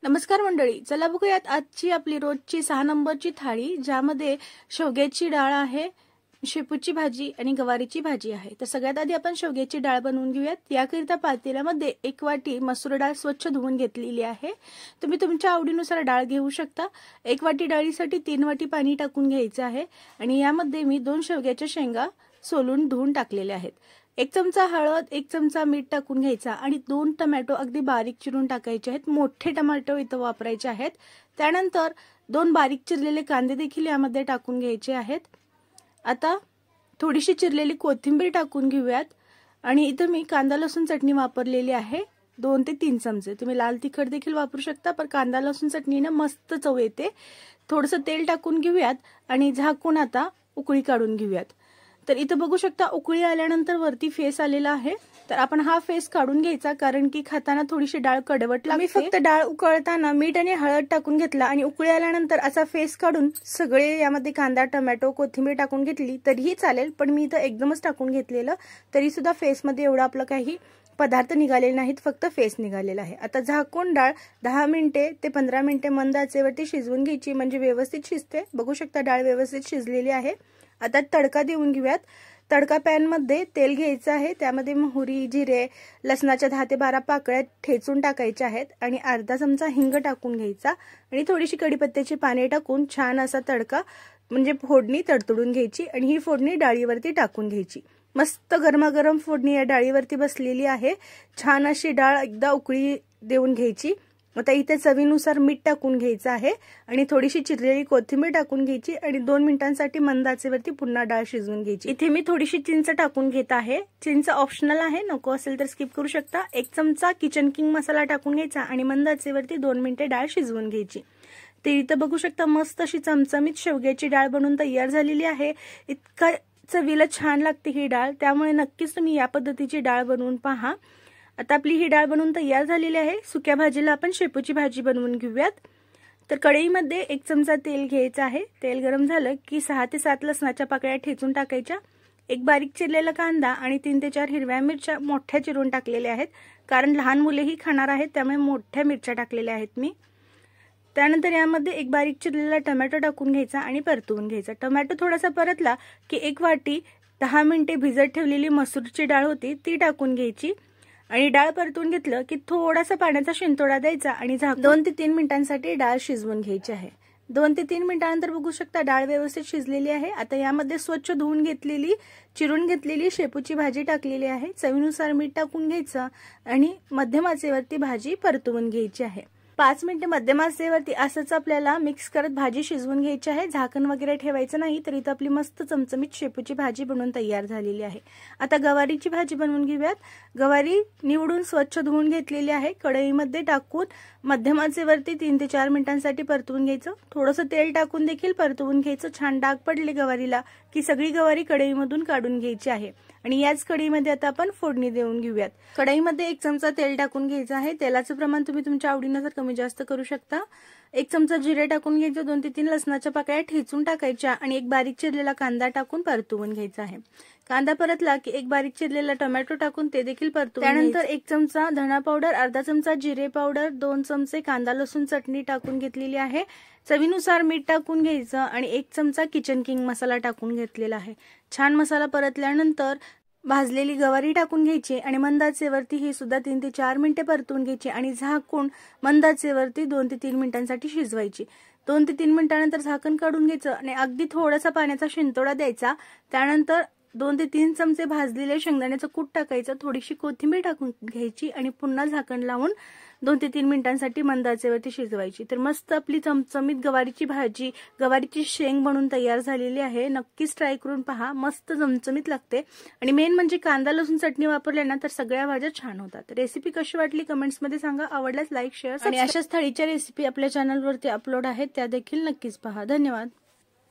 नमस्कार मंडळी, चला बघूयात आजची आपली रोजची 6 नंबरची थाळी, ज्यामध्ये शेवग्याची डाळ आहे, शेपूची भाजी आणि गवारीची भाजी आहे। तर सगळ्यात आधी आपण शेवग्याची डाळ बनवून घेऊयात। याकरिता पातेल्यामध्ये 1 वाटी मसूर डाळ स्वच्छ धुवून घेतलेली आहे। तुम्ही तुमच्या आवडीनुसार डाळ घेऊ शकता। 1 वाटी डाळीसाठी 3 वाटी पाणी टाकून घ्यायचे आहे आणि यामध्ये मी 2 शेवग्याच्या शेंगा सोलून धुवून टाकलेल्या आहेत। 1 चमचा हळद, 1 चमचा मीठ टाकून घ्यायचा आणि 2 टोमॅटो अगदी बारीक चिरून टाकायचे आहेत। मोठे टोमॅटो इथे वापरायचे आहेत। त्यानंतर 2 बारीक चिरलेले कांदे देखील यामध्ये टाकून घ्यायचे आहेत। आता थोडीशी चिरलेली कोथिंबीर टाकून घेऊयात आणि इथे मी कांदा लसूण चटणी वापरलेली आहे 2 ते 3 चमचे। तुम्ही लाल तिखट देखील वापरू शकता, पण कांदा लसूण चटणीने मस्त चव येते। थोडंसं तेल टाकून घेऊयात आणि झाकून आता उकळी काढून घेऊयात। तर इथे बघू शकता उकळी आल्यानंतर वरती फेस आलेला आहे। तर आपण हा फेस काढून घ्यायचा, कारण की खाताना थोडीशी डाळ कडवट लागते। मी फक्त डाळ उकळताना मीठ आणि हळद टाकून घेतला आणि उकळी आल्यानंतर असा फेस काढून सगळे यामध्ये कांदा, टोमॅटो, कोथिंबीर टाकून घेतली तरीही चालेल, पण मी इथे एकदमच टाकून घेतलेलं, तरी सुद्धा फेस मध्ये एवढा आपलं काही पदार्थ निघालेले नाहीत, फक्त फेस निघालेला आहे। आता झाकून डाळ 10 मिनिटे ते 15 मिनिटे मंद आचेवरती शिजवून घ्यायची, म्हणजे व्यवस्थित शिजते। बघू शकता डाळ व्यवस्थित शिजलेली आहे। आता तडका देऊन घेऊयात। तडका पॅन मध्ये तेल घ्यायचं आहे, त्यामध्ये मोहरी, जिरे, लसणाच्या 10 ते 12 पाकळ्या ठेचून टाकायच्या आहेत आणि अर्धा चमचा हिंग टाकून घ्यायचा आणि थोडीशी कढीपत्त्याची पाने टाकून छान असा तडका म्हणजे फोडणी तडतडून घ्यायची आणि ही फोडणी डाळीवरती टाकून घ्यायची। मस्त गरमागरम फोडणी या डाळीवरती बसलेली आहे। छान अशी डाळ एकदा उकळी देऊन घ्यायची। आता इथे चवीनुसार मीठ टाकून घ्यायचं आहे आणि थोडीशी चिरलेली कोथिंबीर टाकून घ्यायची आणि 2 मिनिटांसाठी मंद आचेवरती पुन्हा डाळ शिजवून घ्यायची। इथे मी थोडीशी चिंच टाकून घेत आहे। चिंच ऑप्शनल आहे, नको असेल तर स्किप करू शकता। 1 चमचा किचन किंग मसाला टाकून घ्यायचा आणि मंद आचेवरती 2 मिनिटे डाळ शिजवून घ्यायची। ते इथे बघू शकता मस्त अशी चमचमीत शेवग्याची डाळ बनवून तयार झालेली आहे। इतका चवीला छान लागते ही डाळ, त्यामुळे नक्कीच तुम्ही या पद्धतीची डाळ बनवून पहा। आता आपली ही डाळ बनवून तयार झालेली आहे। सुक्या भाजीला आपण शेपूची भाजी बनवून घेऊयात। तर कढईमध्ये 1 चमचा तेल घ्यायचं आहे। तेल गरम झालं की 6 ते 7 लसणाच्या पाकळ्या ठेचून टाकायच्या, 1 बारीक चिरलेला कांदा आणि 3 ते 4 हिरव्या मिरच्या मोठ्या चिरून टाकलेल्या आहेत, कारण लहान मुलेही खाणार आहेत, त्यामुळे मोठ्या मिरच्या टाकलेल्या आहेत मी। त्यानंतर यामध्ये 1 बारीक चिरलेला टोमॅटो टाकून घ्यायचा आणि परतवून घ्यायचा। टोमॅटो थोडासा परतला की 1 वाटी 10 मिनिटे भिजत ठेवलेली मसूरची डाळ होती ती टाकून घ्यायची आणि डाळ परतून घेतलं की थोडासा पाण्याचा शिंतोडा द्यायचा आणि 2 ते 3 मिनिटांसाठी डाळ शिजवून घ्यायची आहे। 2 ते 3 मिनिटांनंतर बघू शकता डाळ व्यवस्थित शिजलेली आहे। आता यामध्ये स्वच्छ धुवून घेतलेली चिरून घेतलेली शेपूची भाजी टाकलेली आहे। चवीनुसार मीठ टाकून घ्यायचं आणि मध्यम आचेवरती भाजी परतवून घ्यायची आहे। 5 मिनिटे मध्यम आचेवरती असंच आपल्याला मिक्स करत भाजी शिजवून घ्यायची आहे। झाकण वगैरे ठेवायचं नाही, तर इथं आपली मस्त चमचमीत शेपूची भाजी बनवून तयार झालेली आहे। आता गवारीची भाजी बनवून घेऊयात। गवारी निवडून स्वच्छ धुवून घेतलेली आहे। कढईमध्ये टाकून मध्यम आचेवरती 3 ते 4 मिनिटांसाठी परतवून घ्यायचं। थोडंसं तेल टाकून देखील परतवून घ्यायचं। छान डाग पडले गवारीला की सगळी गवारी कढईमधून काढून घ्यायची आहे आणि याच कढईमध्ये आता आपण फोडणी देऊन घेऊयात। कढईमध्ये 1 चमचा तेल टाकून घ्यायचं आहे। तेलाचं प्रमाण तुम्ही तुमच्या आवडीनुसार कमी जास्त करू शकता। 1 चमचा जिरे टाकून घ्यायचं, 2 ते 3 लसणाच्या पाकळ्या ठेचून टाकायच्या आणि 1 बारीक चिरलेला कांदा टाकून परतवून घ्यायचा आहे। कांदा परतला की 1 बारीक चिरलेला टोमॅटो टाकून ते देखील परतवून त्यानंतर 1 चमचा धना पावडर, अर्धा चमचा जिरे पावडर, 2 चमचे कांदा लसूण चटणी टाकून घेतलेली आहे। चवीनुसार मीठ टाकून घ्यायचं आणि 1 चमचा किचन किंग मसाला टाकून घेतलेला आहे। छान मसाला परतल्यानंतर भाजलेली गवारी टाकून घ्यायची आणि मंद आचेवरती ही सुद्धा 3 ते 4 मिनिटे परतवून घ्यायची आणि झाकून मंद आचेवरती 2 ते 3 मिनिटांसाठी शिजवायची। 2 ते 3 मिनिटांनंतर झाकण काढून घ्यायचं आणि अगदी थोडासा पाण्याचा शिंतोडा द्यायचा। त्यानंतर 2 ते 3 चमचे भाजलेले शेंगदाण्याचं कूट टाकायचं, थोडीशी कोथिंबीर टाकून घ्यायची आणि पुन्हा झाकण लावून 2 ते 3 मिनिटांसाठी मंद आचेवरती शिजवायची। तर मस्त आपली चमचमीत गवारीची भाजी, गवारीची शेंग बनवून तयार झालेली आहे। नक्कीच ट्राय करून पहा, मस्त चमचमीत लागते आणि मेन म्हणजे कांदा लसूण चटणी वापरल्यानं तर सगळ्या भाज्या छान होतात। रेसिपी कशी वाटली कमेंट्स मध्ये सांगा। आवडल्यास लाईक, शेअर आणि अशाच थाळीच्या रेसिपी आपल्या चॅनलवरती अपलोड आहेत, त्या देखील नक्कीच पहा। धन्यवाद।